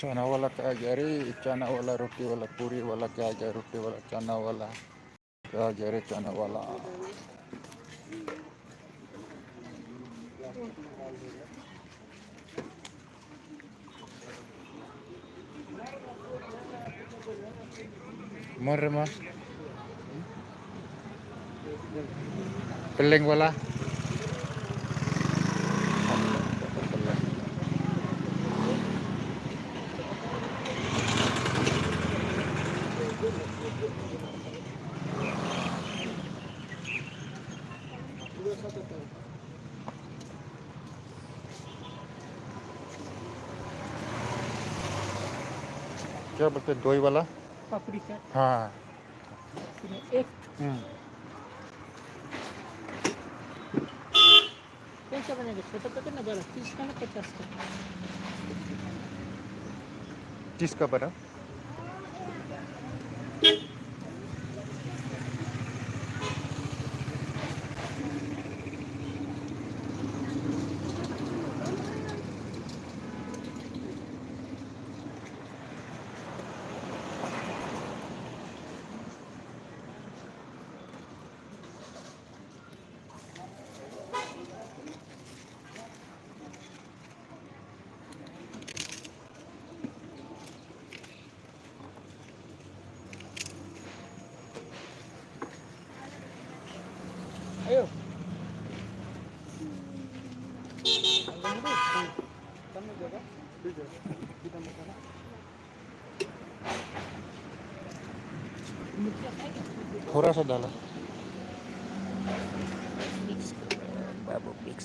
चना वाला क्या गया रे? चना वाला रोटी वाला पूरी वाला क्या गया? रोटी वाला चना वाला क्या गया रे? चना वाला मर मा पेलेंग वाला क्या बोलते दही वाला पापड़ी चाट हाँ एक कौन सा बनेगा? छोटा पैकेट ना बड़ा? 30 का ना 50 का? 30 का बड़ा ayo थोड़ा सा डाला babu mix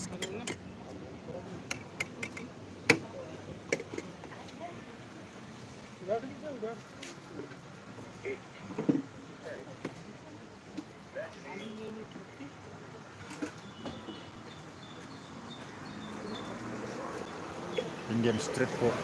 Indian street food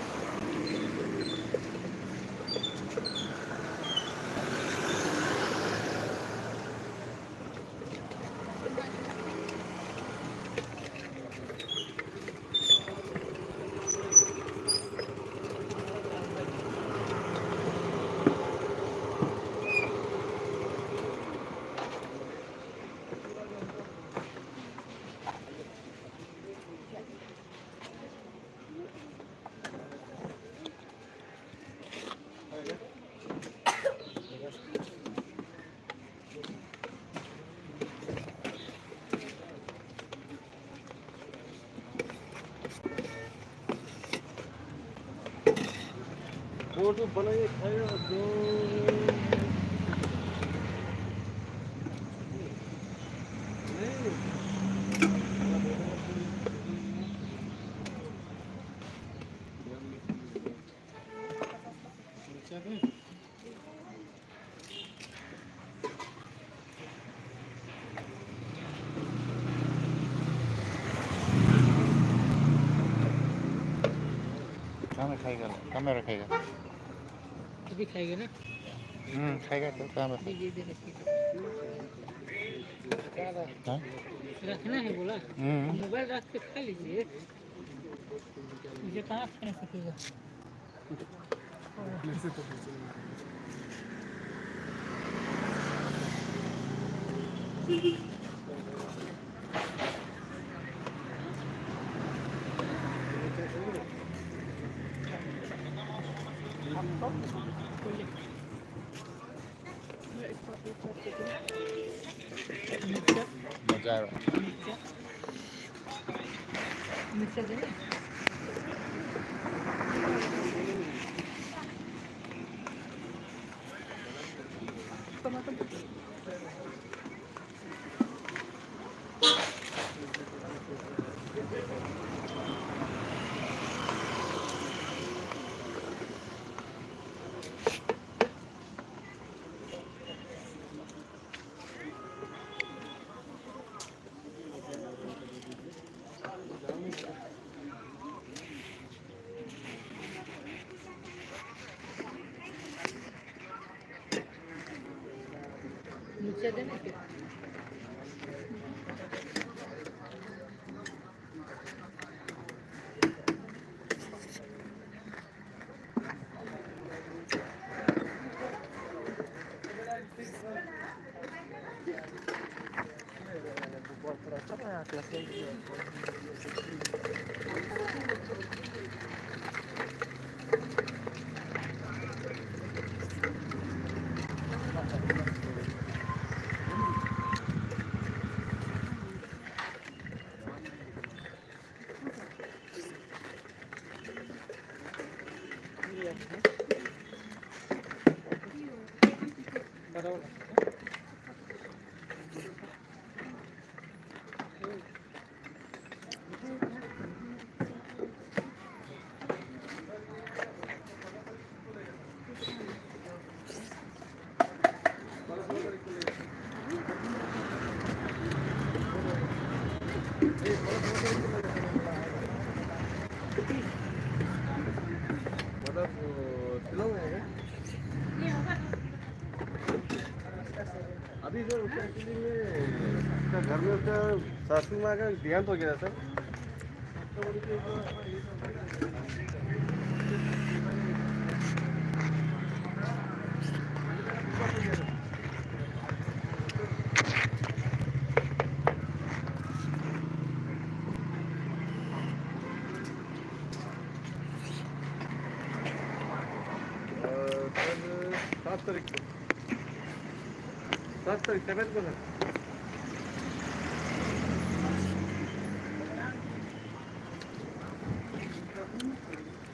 photo बनाइए खाएगा जो कहाँ में खाएगा? कहाँ में रखेगा? अभी खाएगा ना? खाएगा तो कहाँ में दीजिए इधर रखिए। हाँ? रखना है बोला? मोबाइल रख के खा लीजिए। मुझे कहाँ खाने सकेगा? मजा आएगा मिक्सर देना? मिक्सर देना क्या? अभी सर उसका एक्चुअली में उसका घर में उसका सासू माँ का देहांत हो गया सर। सर 7 तारीख को 7 तारीख 7 को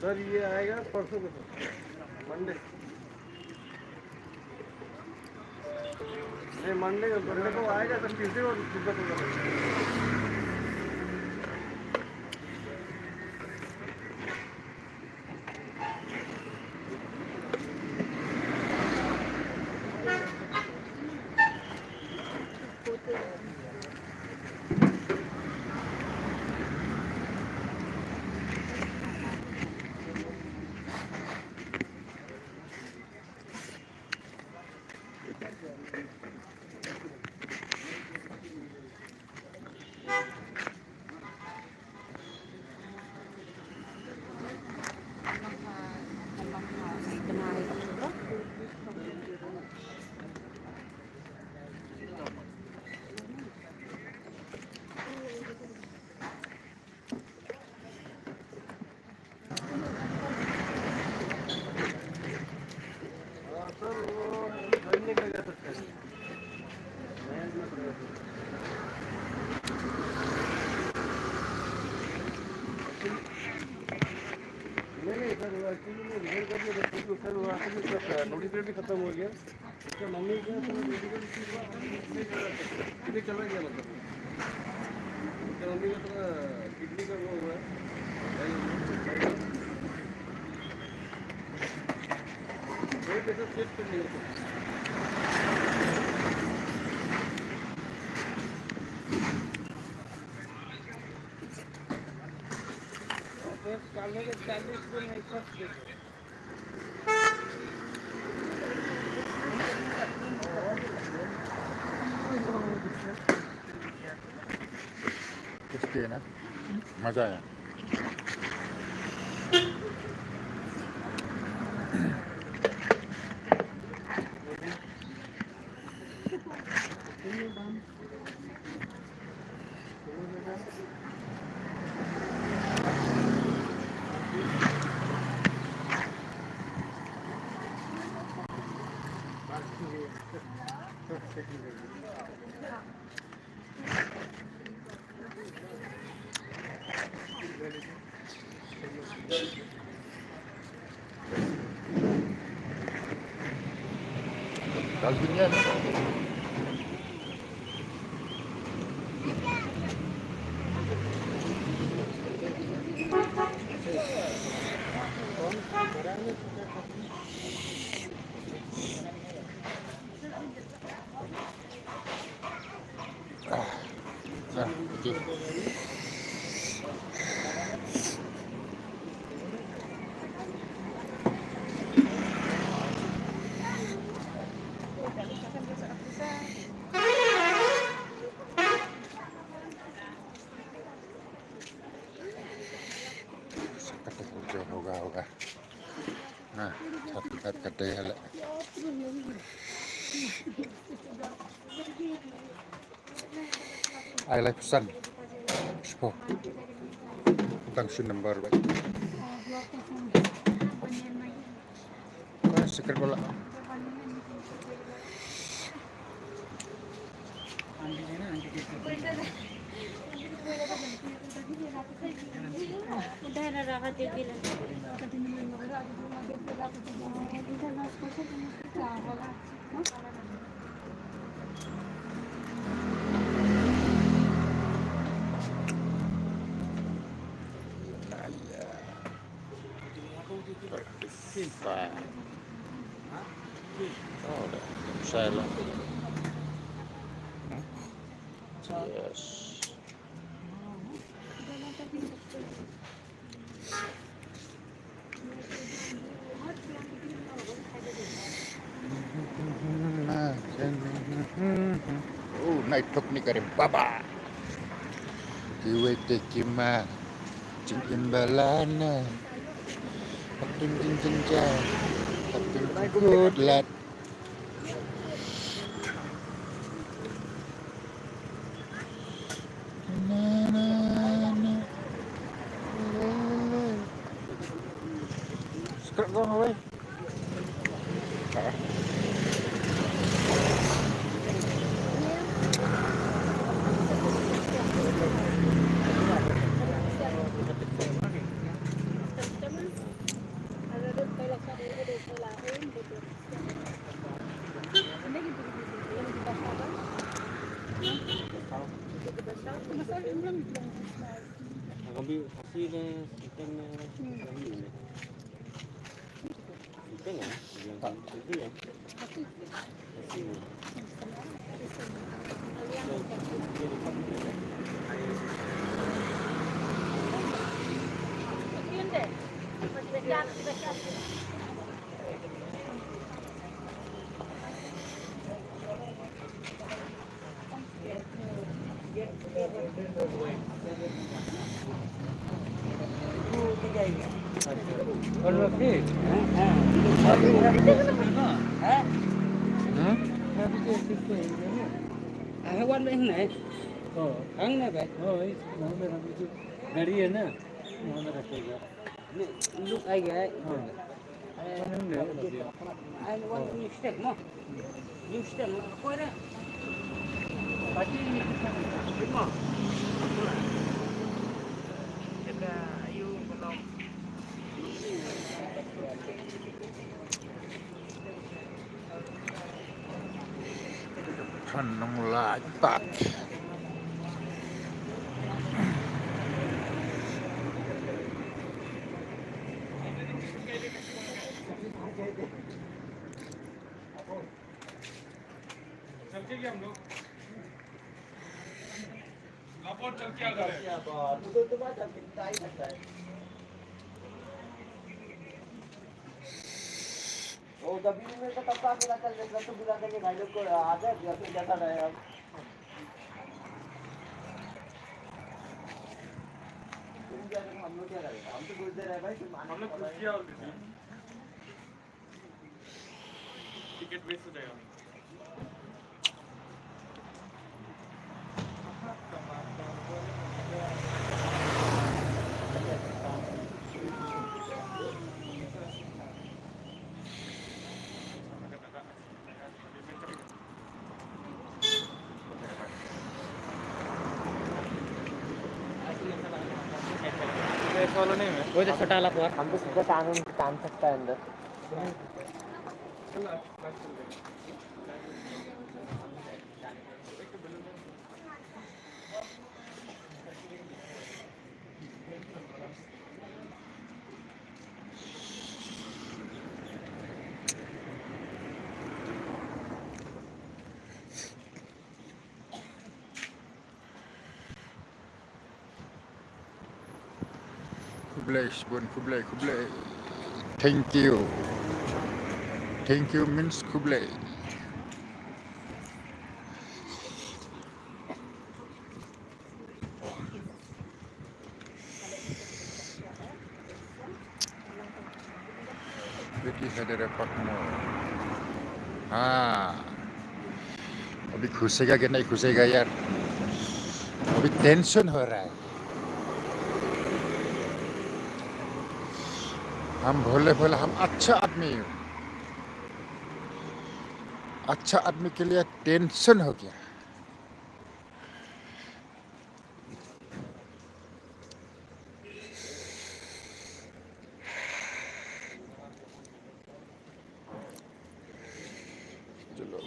सर ये आएगा परसों को सर मंडे नहीं मंडे को आएगा सर ट्यूसडे और तिब्बत होगा। नोटिफिकेशन भी खत्म हो गया उसका मम्मी का कितने चला गया मतलब उसका मम्मी का थोड़ा किडनी का वो हुआ है पैसा चेक कर लिया टेस्टी है ना, मज़ा आया। Dagingnya nih. Nah, oke. होगा nah catat kadaya I like sun Expo. Langsung nomor baik. Seker bola. Oh, udah saya yes. Oh, naik tok ni karim baba. Kiwe tekima, cingin balana, patung jinjinja, patung good lad. Sekarang kau away. Ambil hasilnya, ikannya, ikannya. Ikan ya? Itu ya? Hasilnya. Hewan ini, ang na ba? गाड़ी है ना वहाँ में रखेगा Look ay gay. हाँ I want to stick mo. You stick mo. Kuya. Pati ni mo. Jaga ayu belum. Kanong lagpak. वो जब भी में तो तब का मिला चल रहा तो बुला देंगे भाई लोग को आ जाए घर पे जाता रहेगा तुम क्या करेंगे हम लोग क्या करेंगे हम तो बोलते रहे भाई तुम हम लोग कुछ किया और टिकट वेस्ट हो जाएगा वो जो छोटा वाला पर हम तो सीधा टांग सकता है अंदर Kublai. Thank you. Thank you means Kublai. Jadi hadera pakmo. हाँ अभी घुसेगा कि नहीं घुसेगा यार अभी टेंशन हो रहा है हम भोले भोले, हम अच्छा आदमी। अच्छा आदमी के लिए टेंशन हो गया। चलो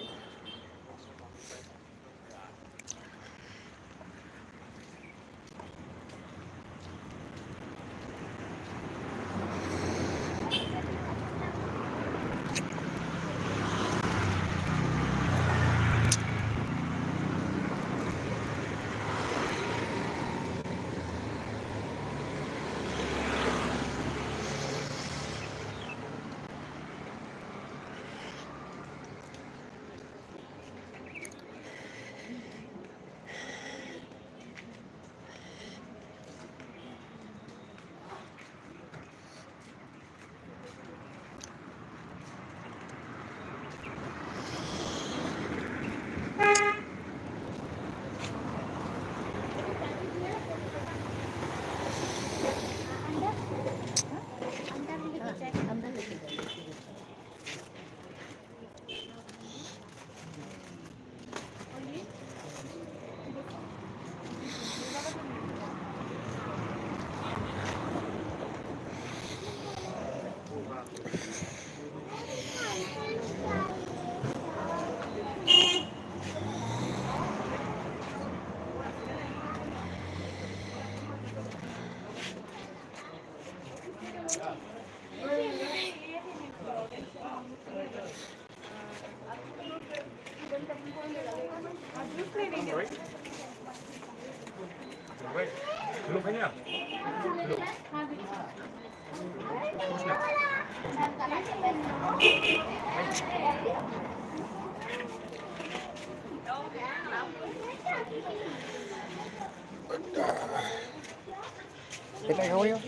Kita kau yo.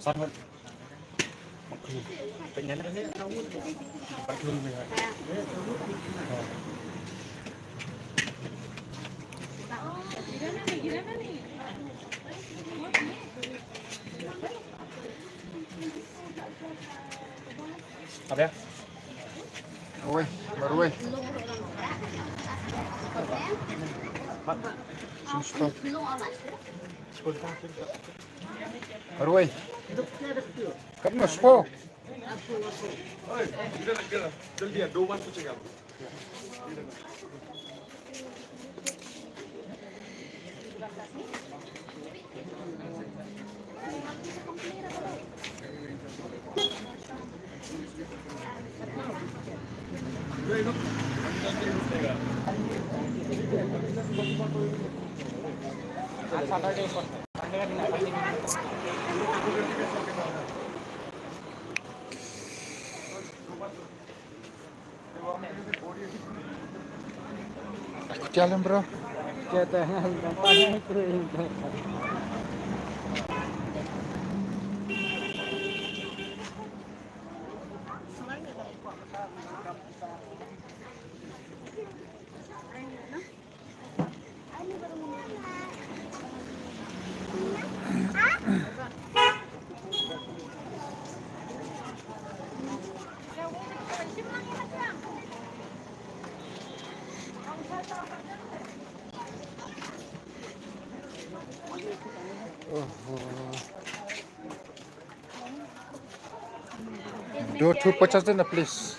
Sama. Penyana ni kau. Perlu ni. Apa ya? Oi, baru oi. Stop. Baru oi. Kan maspo. Oi, जल्दी है 2 बार पूछेगा। Jalan bro. कहते हैं पानी Dua tu 50 na please.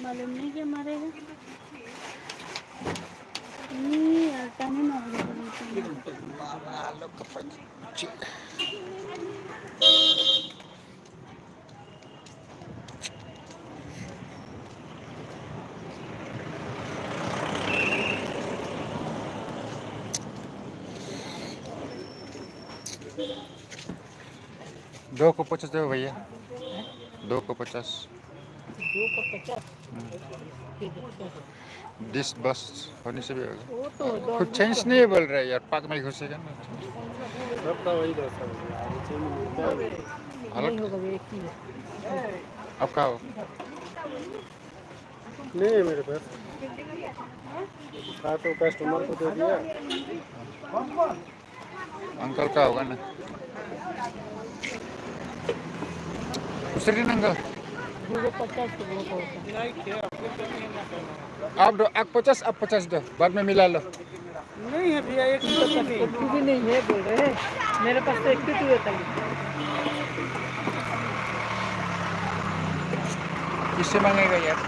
मालूम नहीं क्या मारेगा नहीं आता नहीं दो को 50 दो भैया, 2 को 50। 2 को 50 डिस बस होने से भी होगा। वो तो कुछ चेंज नहीं बोल रहे यार, पाक में घुसेगा ना। सब तो वही दो सब। नहीं होगा एक ही आप खाओ। नहीं है मेरे पास। हाँ तो कस्टमर को दे दिया। अंकल का होगा ना। उसरी अंकल दूगो 50 के बहुत होता आप 50 दो, बाद में मिला लो। नहीं है भैया, एक किलो भी नहीं। है भी नहीं है बोल रहे हैं मेरे पास तो 1 किलो था किससे मांगेगा यार?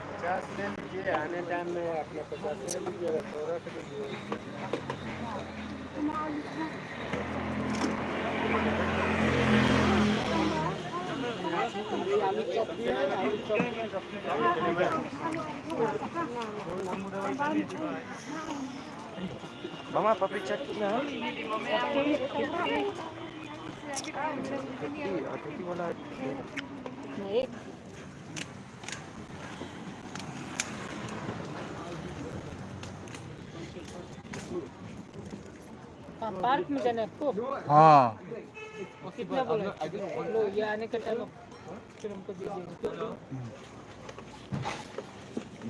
पचास ले लीजिए, आने टाइम में अपना 50 ले लीजिएगा, 100 रख लीजिए। मामा पपड़ी चाट कितना है? अतिथि वाला नहीं पार्क में जाना है आपको हाँ कितना बोला लो ये आने का टाइम फिर हमको दीजिएगा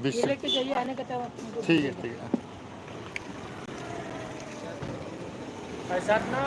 20 ये लेके जाइए आने का टाइम ठीक है ठीक है। ऐसा ना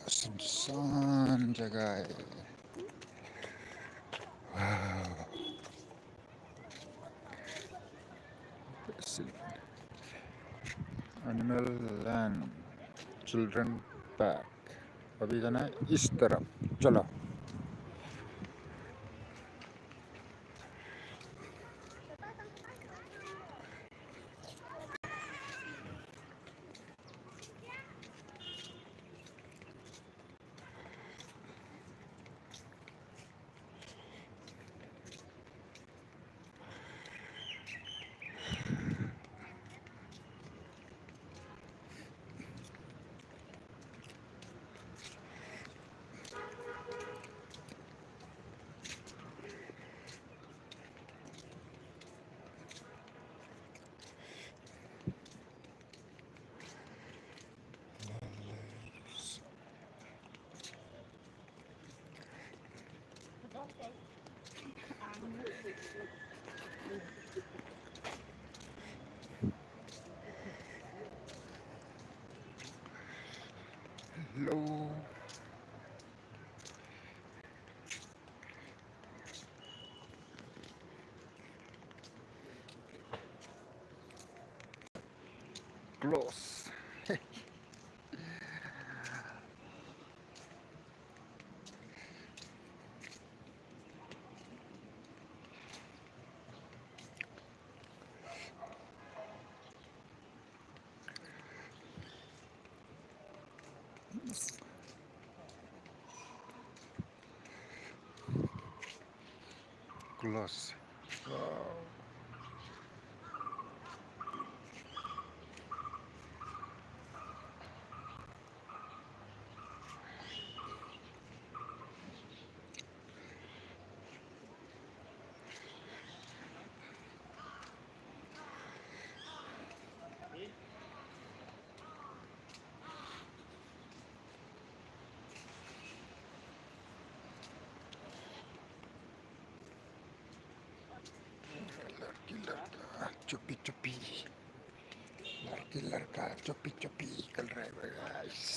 सुनसान जगह है। Animal land children park. अभी जाना है इस तरफ, चलो। लो क्लोज। close. Wow. लड़की लड़का चुपी चुपी लड़की लड़का चुपी चुपी निकल रहे guys.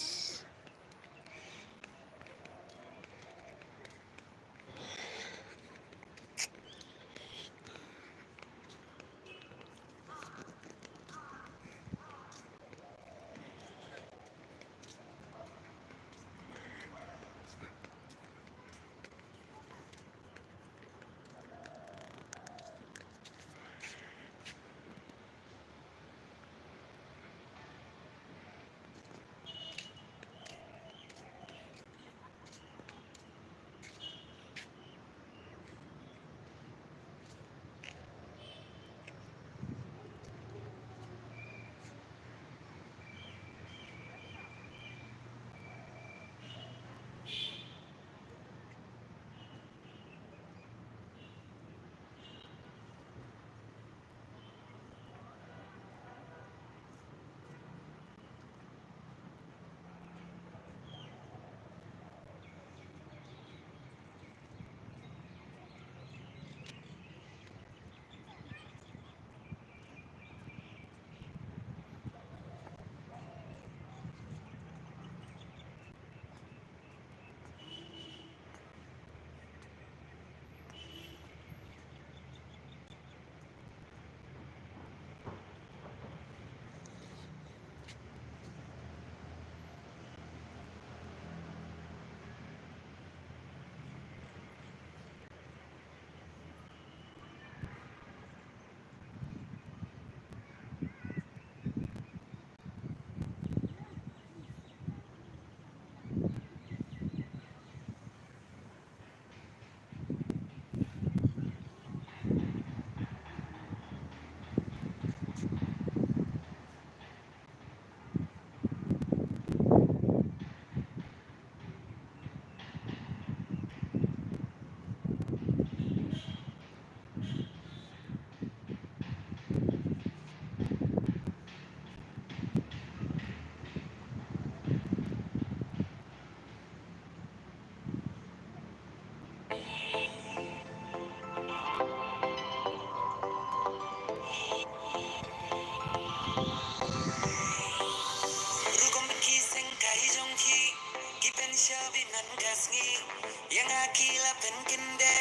Yang akila penkinde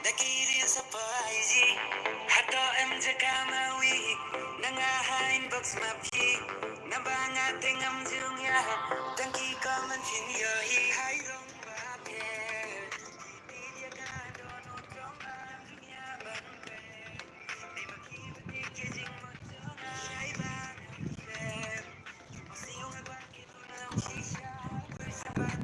Dakiri sapaiji Hato kamawi Nangahain box mapi Nabanga tengam jungya Tangki kaman finyohi Hayrong bape Media kado no trong alam dunia bangpe Di maki beti kejing mojona Ibang fem Masiyong agwan kito nam shisha Bersabat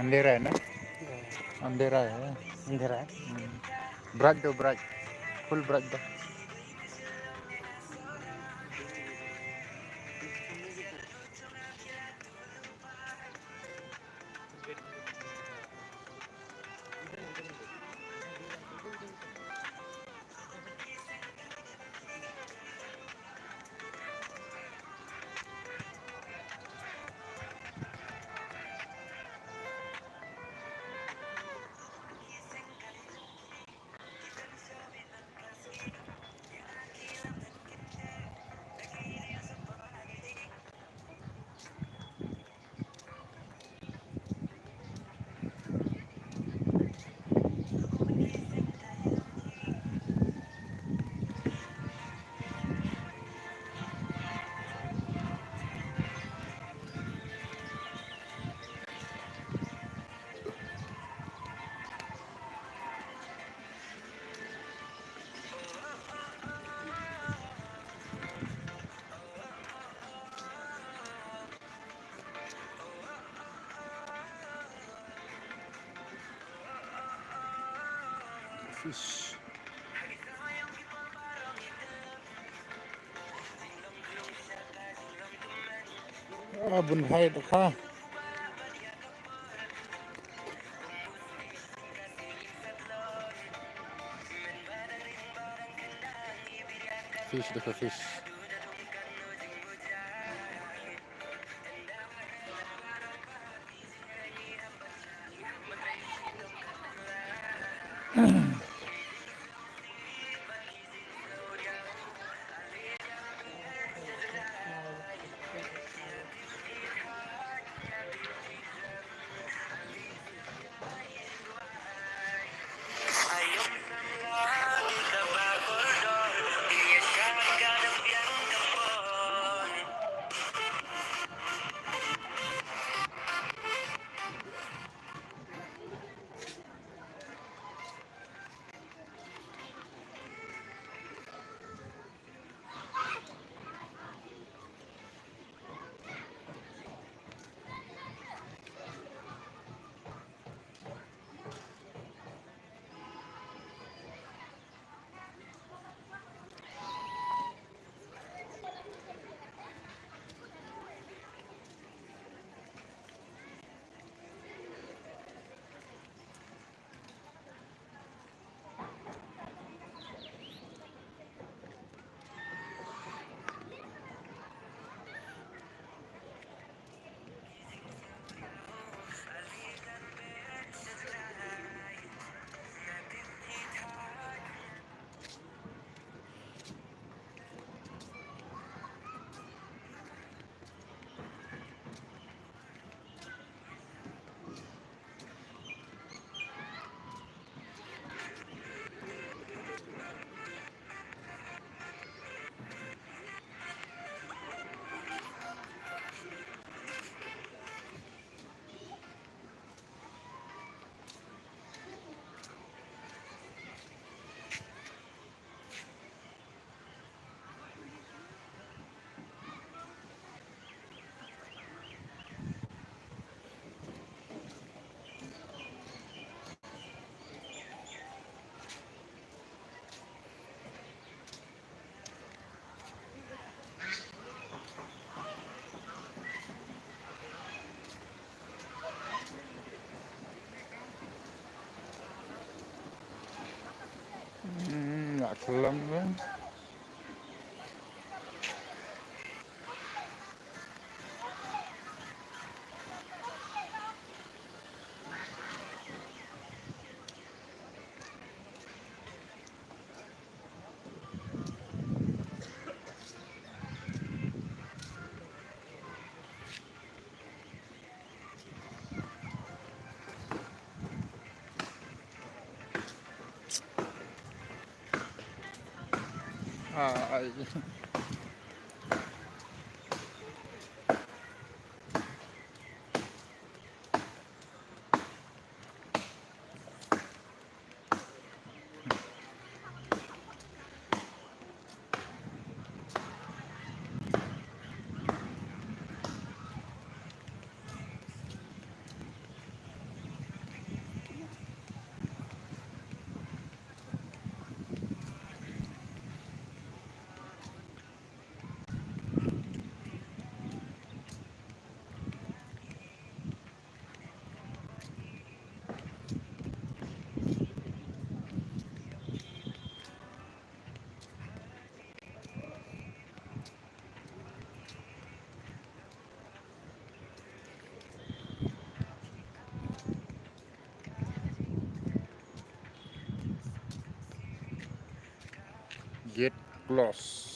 अंधेरा है ना, अंधेरा है। अंधेरा है। Bright दो, bright, full bright दो। Fish बुन भाई देखा फिश, देखो fish. Nggak kelam kan? Ah, close.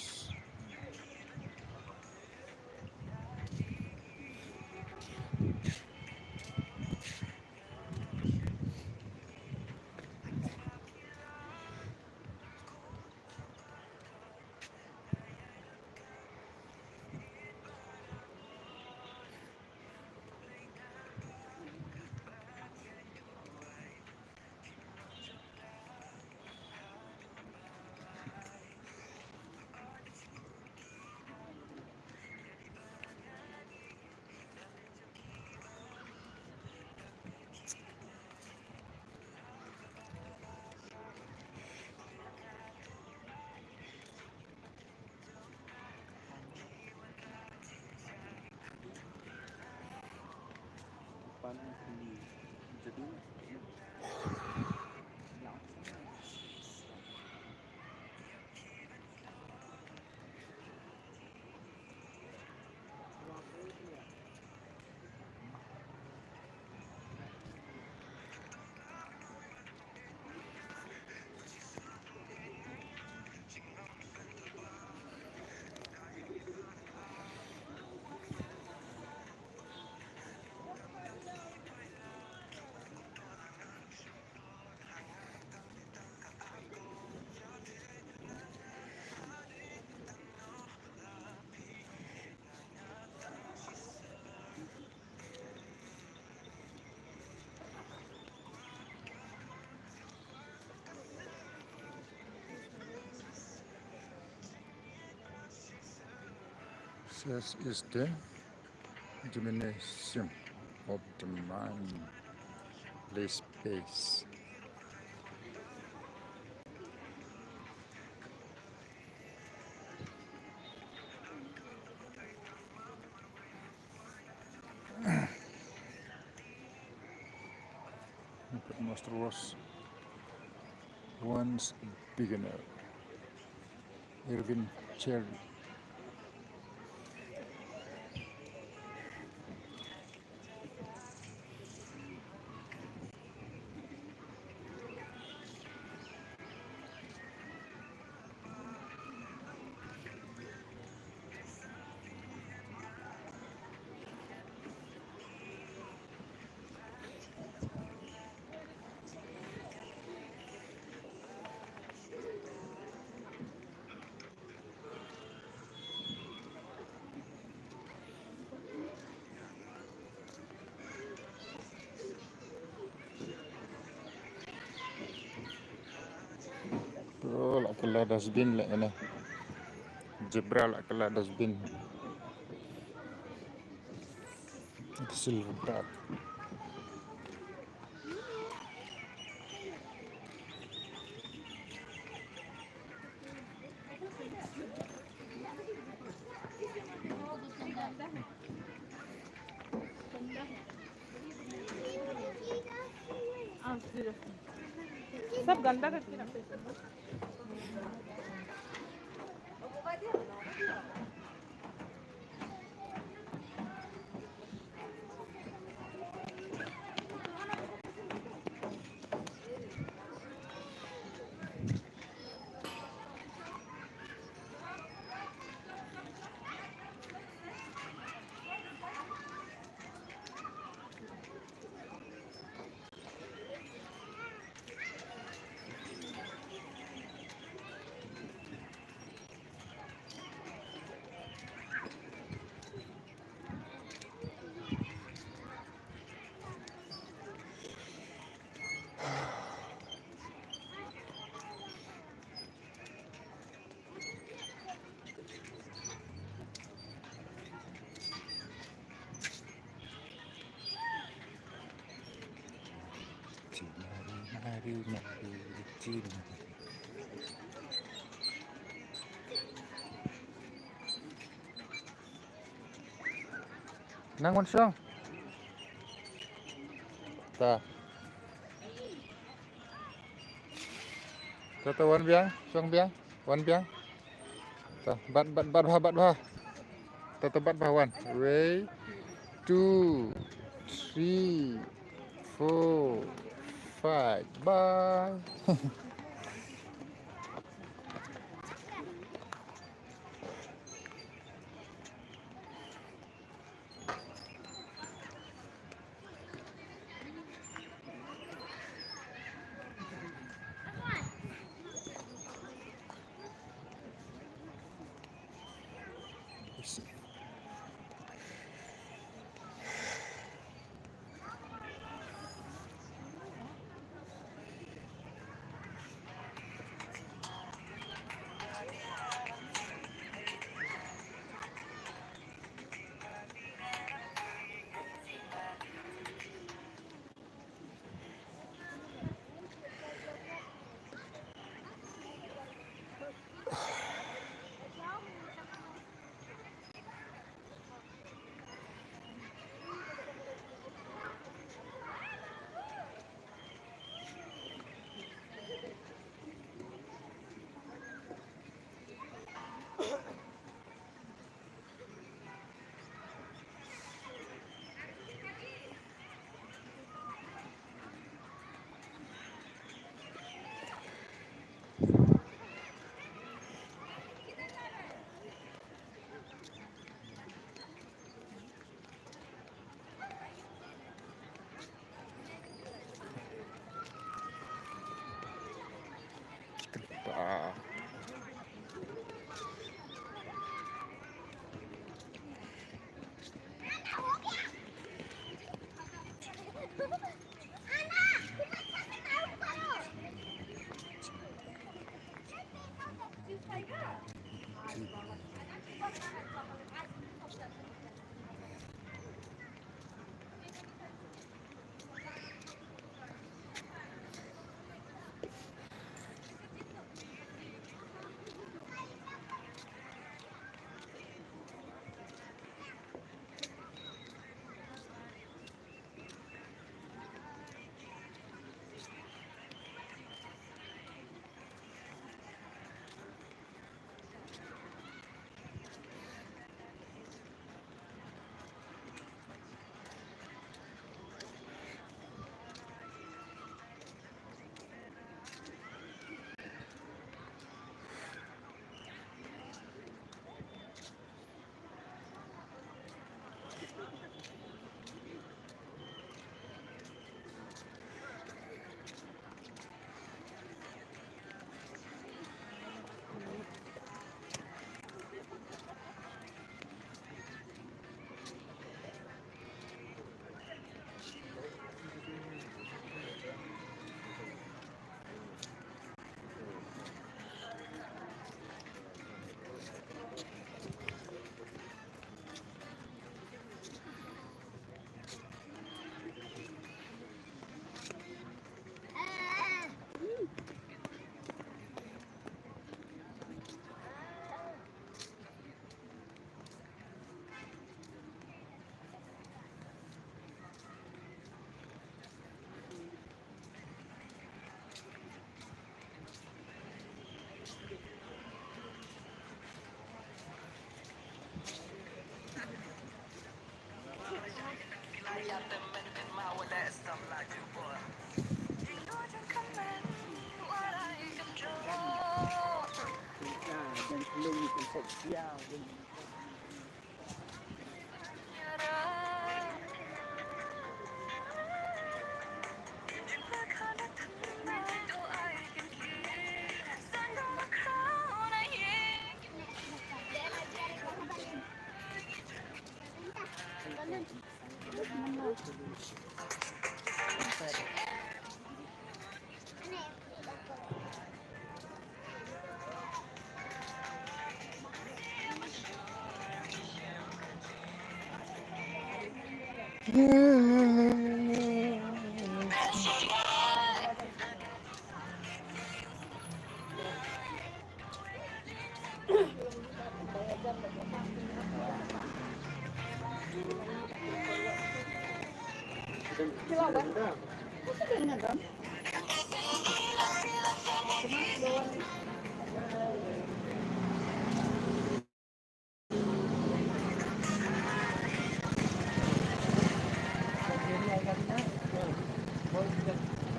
This is the gymnasium of the mind, play space. The master was once a beginner, Irvin Cherry. Oh, lah kelah dustbin lah ni. Zebra lah kelah dustbin. Itu silver. सब गंदा करके रखते हैं। Mari, Cina. Nang wan song. Ta. Ta wan biang, song biang, wan biang. Ta bat bah. Ta bat bah wan. Way 2 3 4 5. Bye.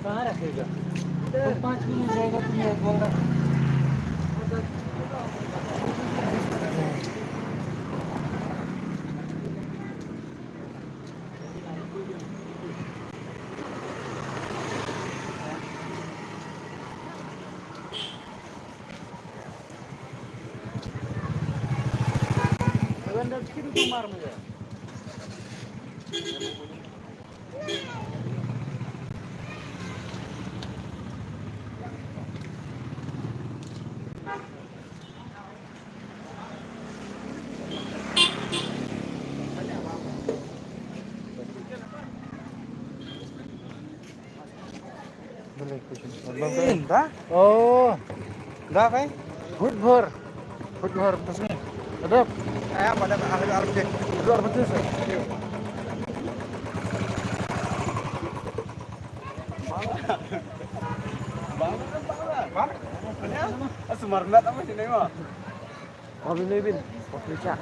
कहाँ रखेगा? तो 5 minute जाएगा तुम ये बोल रहा मार मुझे Enggak. Oh, Enggak, Pak. Hudhur. Hudhur terus nih. Ada Pada Arab cek. luar betul sih. Sumarnat apa sih nih mah? अभी नहीं भी पीछा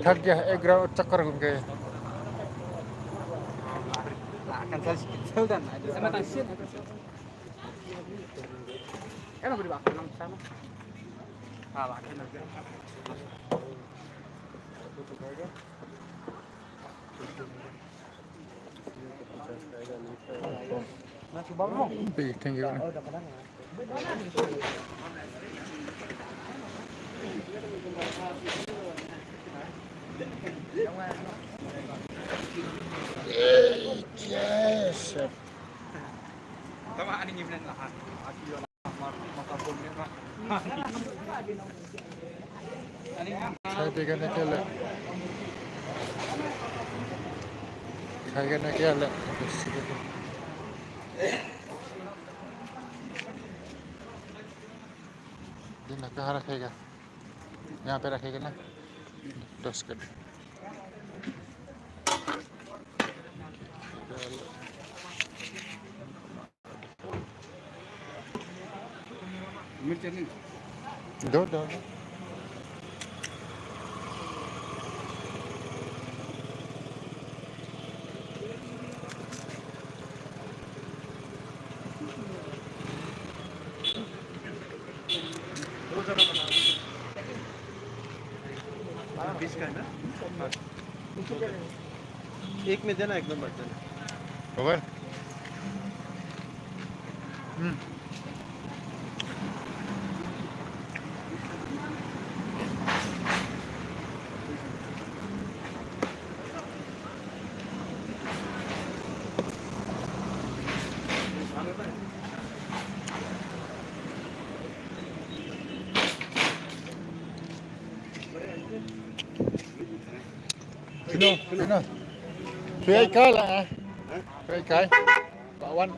थक गया एक ग्राउंड चक्कर घूम के Akan saya sedikit dan sama tasir. Enak beri bakal nama sama. Ah, bakal lagi. Masih bangun. Big, thank you. Yes. Tama ani ngiblan lahat. Aki yo makapon niya. खाने के लिए खाने के लिए दिन कहाँ रखेगा यहाँ पे रखेगा ना दस कर Mirch ni. दो दो बीस का है ना? एक में देना एक में मत देना. Over Sino? Thuê cái là hả? Thuê cái. Bảo anh.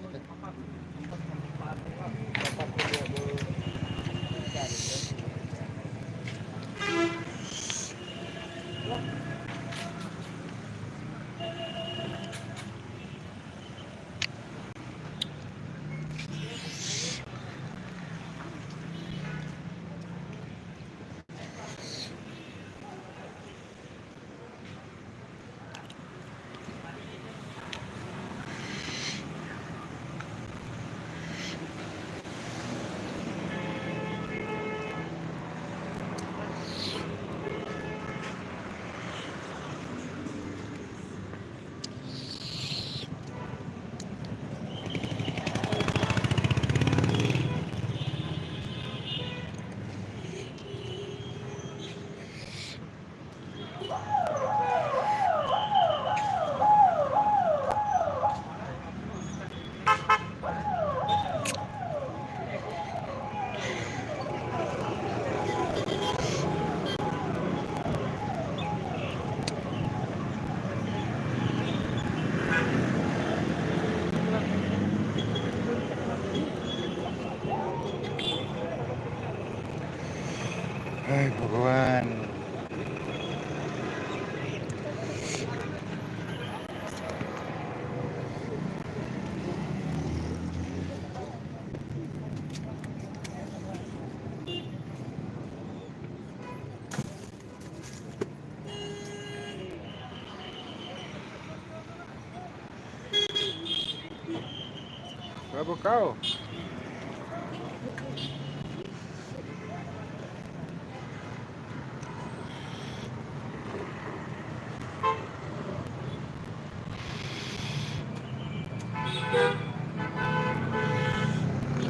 Apa kau?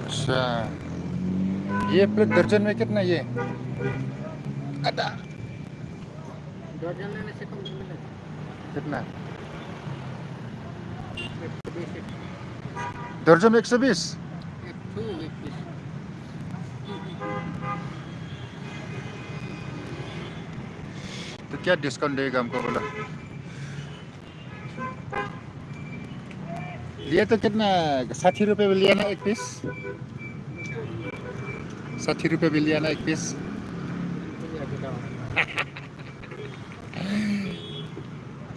अच्छा, ये प्लेट दर्जन में कितना ये? ada दर्जन लेने से कम मिलेगा। कितना? दर्जन में 120? एक टू एक पीस। तो क्या डिस्काउंट देगा हमको बोला? ये तो कितना 60 रुपए में लिया ना एक पीस? 60 रुपए में लिया ना एक पीस?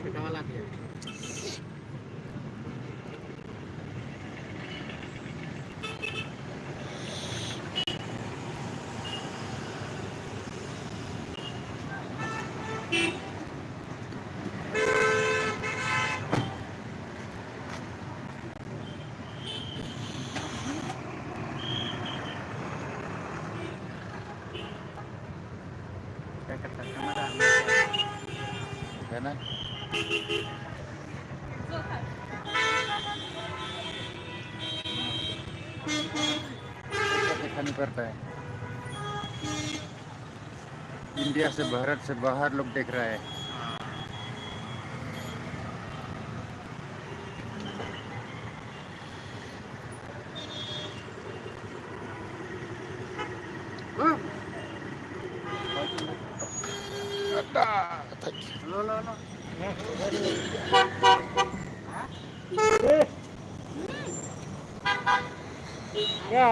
छोटा वाला दिया। क्या करता है हमारा है ना? देखा नहीं पड़ता है। इंडिया से भारत से बाहर लोग देख रहा है। लो लो लो। क्या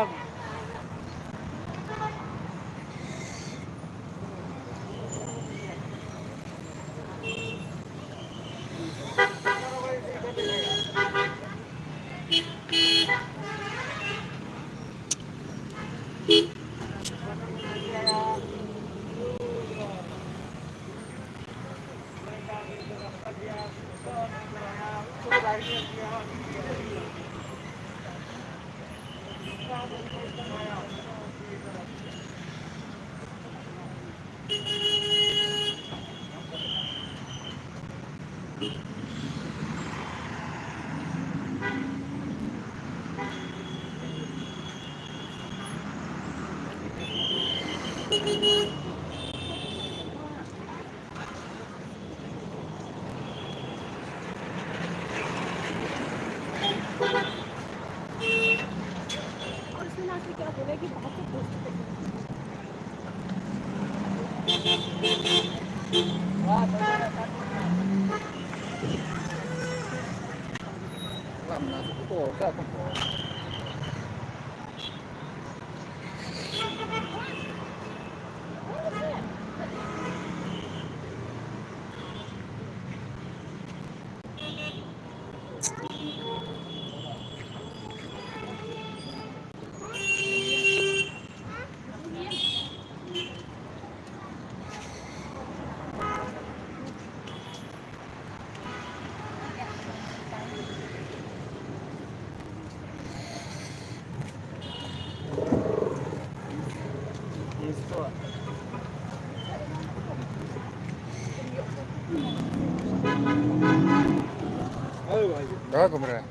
कहाँ घूम रहा है?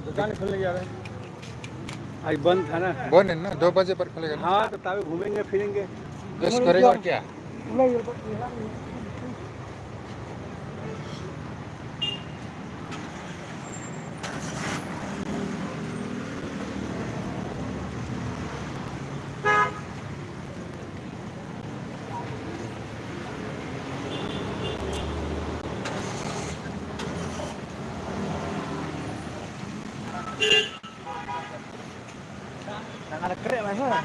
दुकान खोलने जा रहे हैं। आज बंद था ना। बंद है ना, 2 बजे पर खुलेगा ना। हाँ तो तावे घूमेंगे फिरेंगे। बस करेगा और क्या? Anak keren lah.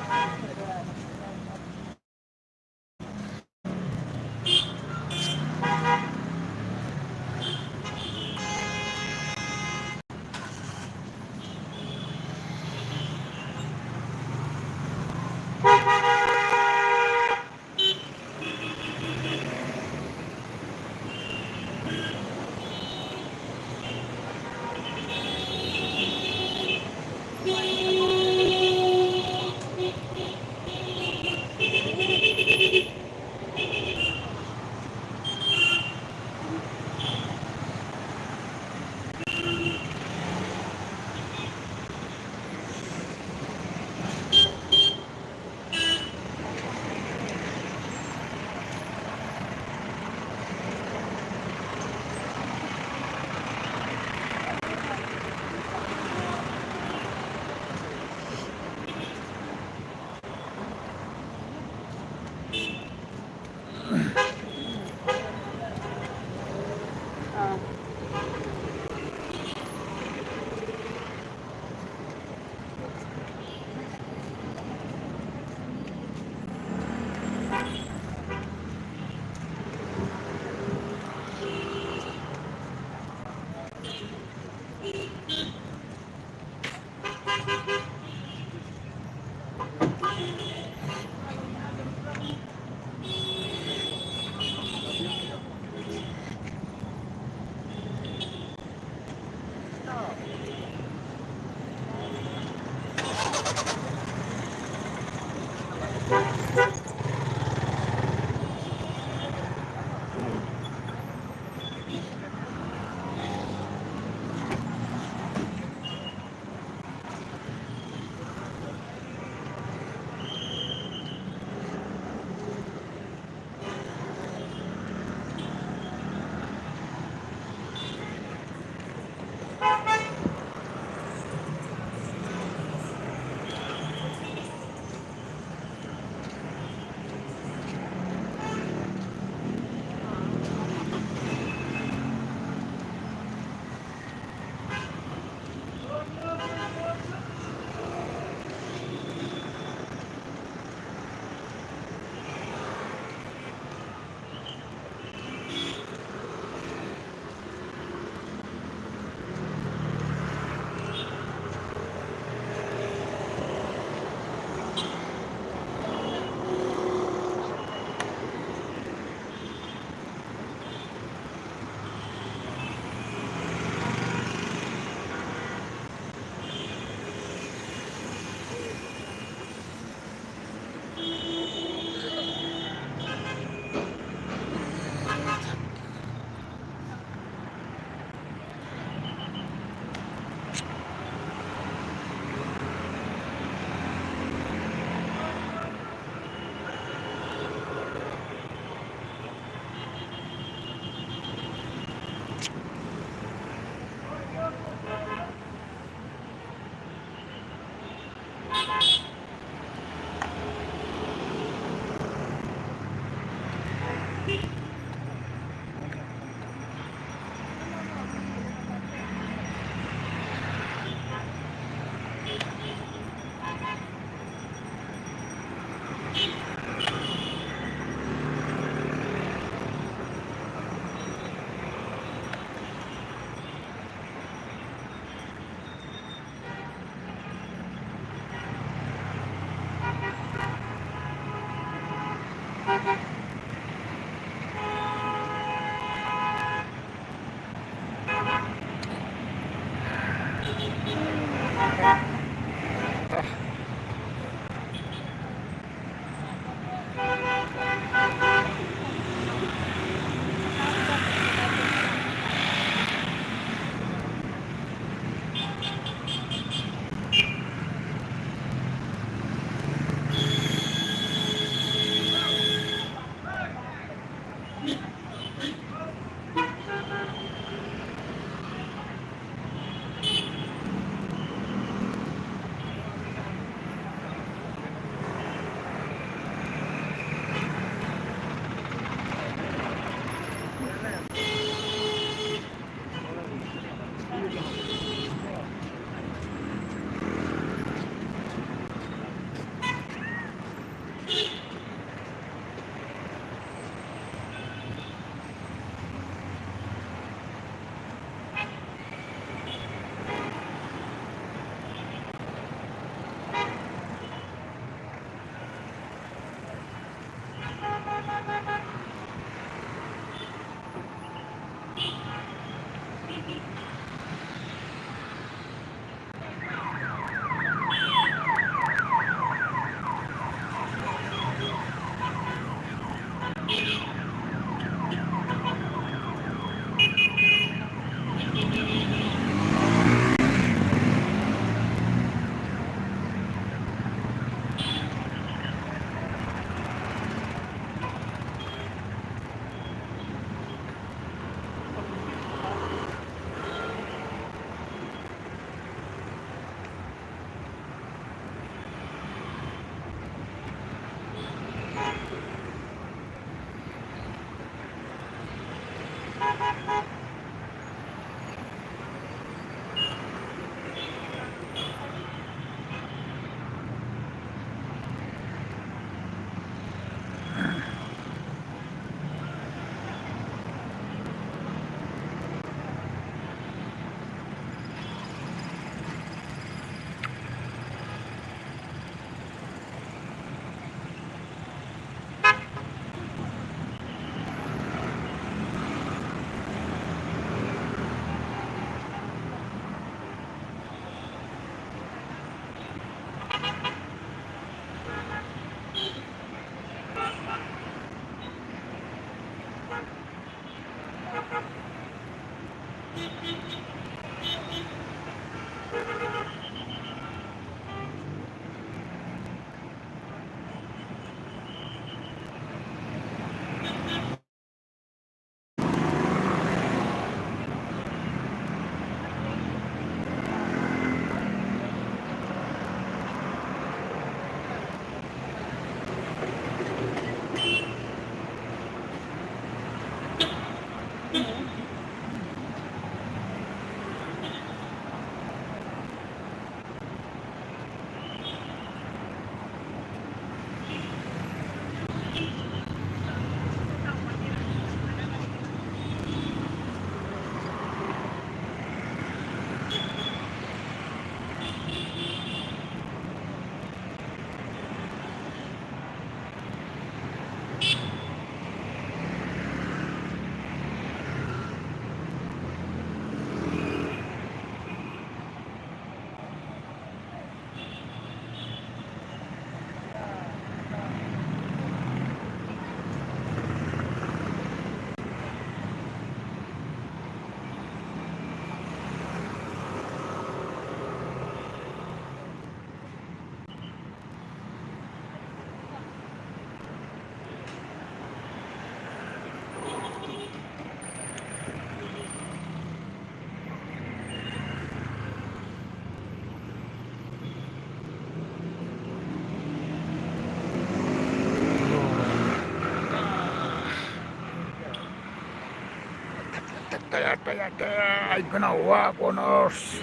I'm gonna walk on us.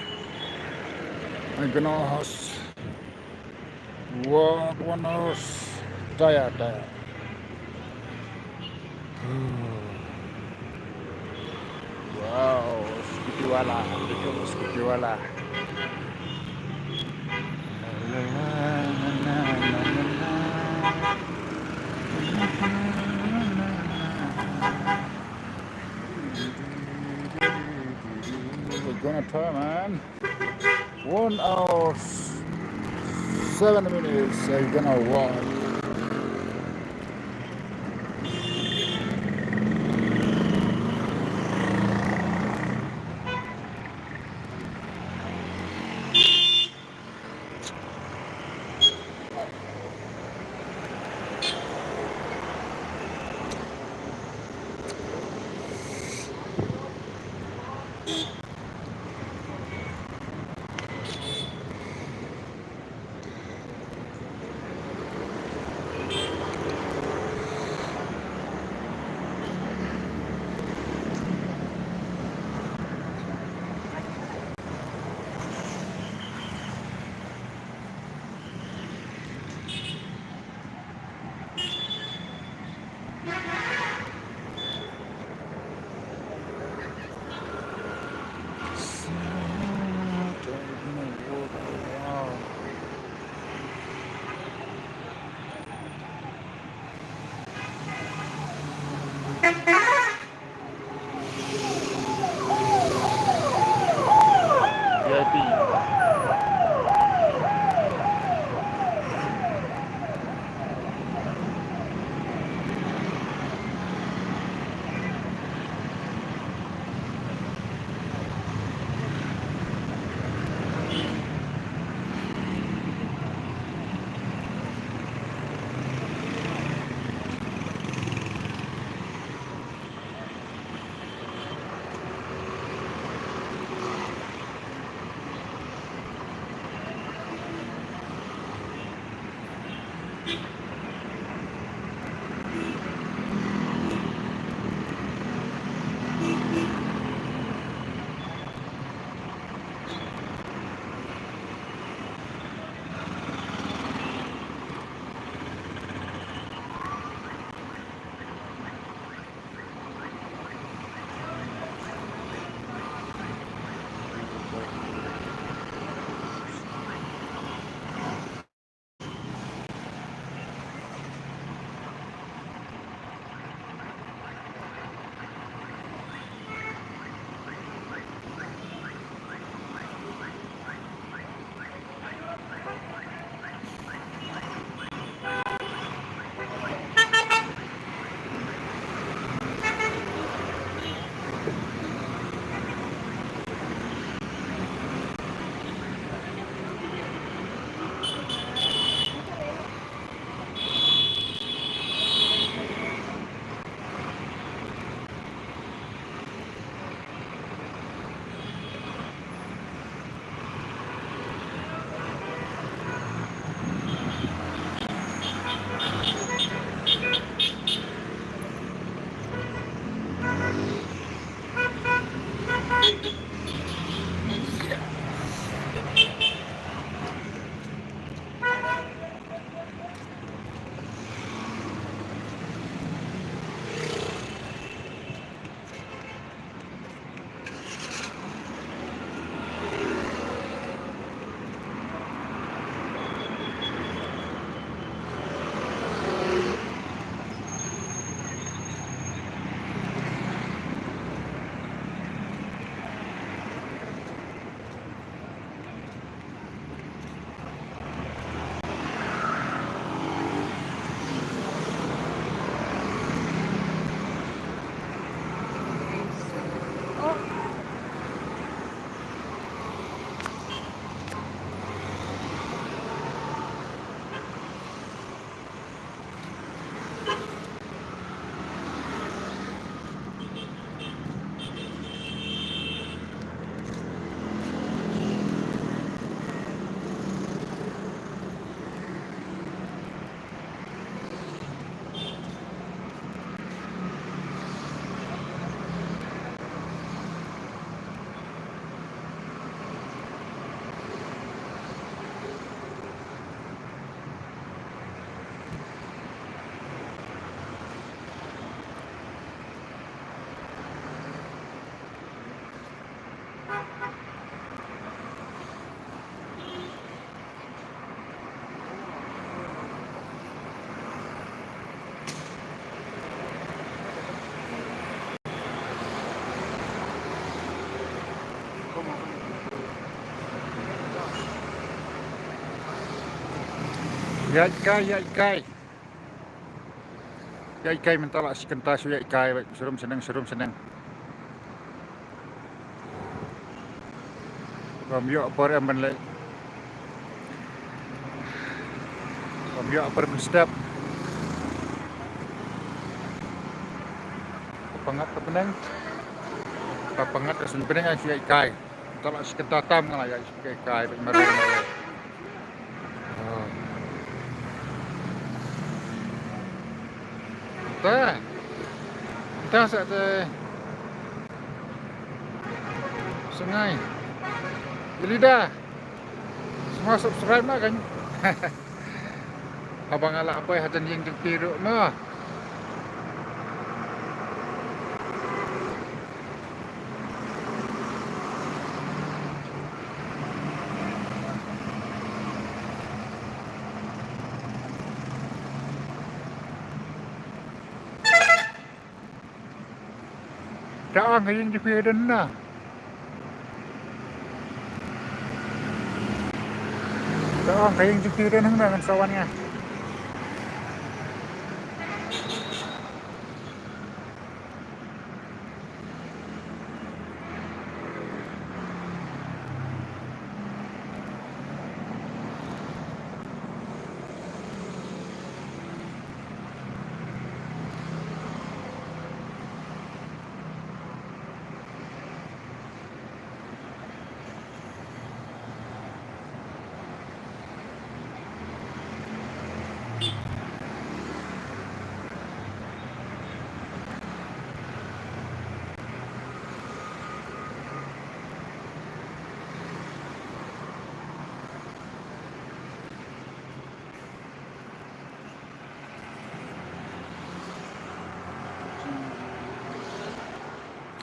I'm gonna walk on us. Tired. Wow, Skitiwala. We're gonna try, man. 1 hour, 7 minutes. I'm gonna walk. VIP. Ya ikai, ya ikai. Ya ikai mentala si kentas ya ikai, serum seneng. Ramyo apa yang menlek. Ramyo apa step. Papangat kesun peneng si ikai. Mentala si kentatam lah ya ikai, mereng. Kita saat sungai. Jadi dah semua subscribe lah kan. Abang ala apa yang hadan yang piruk mah. Caang kayong di pwede na. Caang kayong di pwede na ng sawan nga.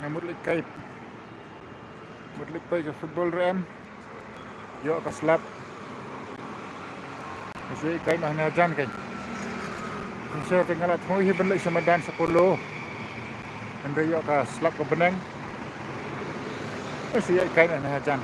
Một lịch cây, một lịch cây cho football rồi em, dọ cả slap, cái cây mà nhà jan cây, saya tinggal thôi hi balik sama dan 10, anda dọ cả slap ke benang, saya cây mà nhà jan.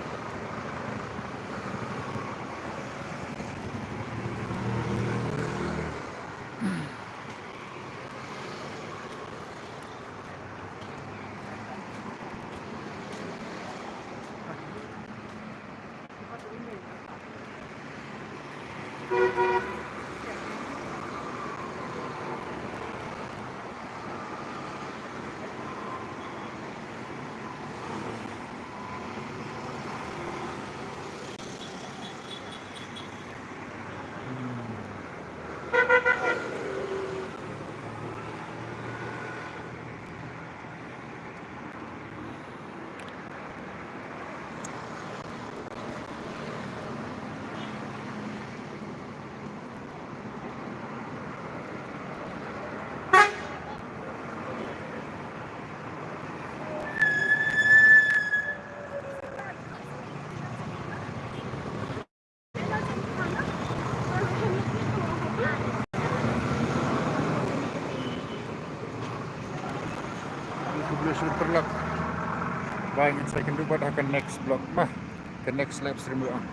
Super luck. Bye, saya akan coba dah ke next vlog mah, ke next live stream doang.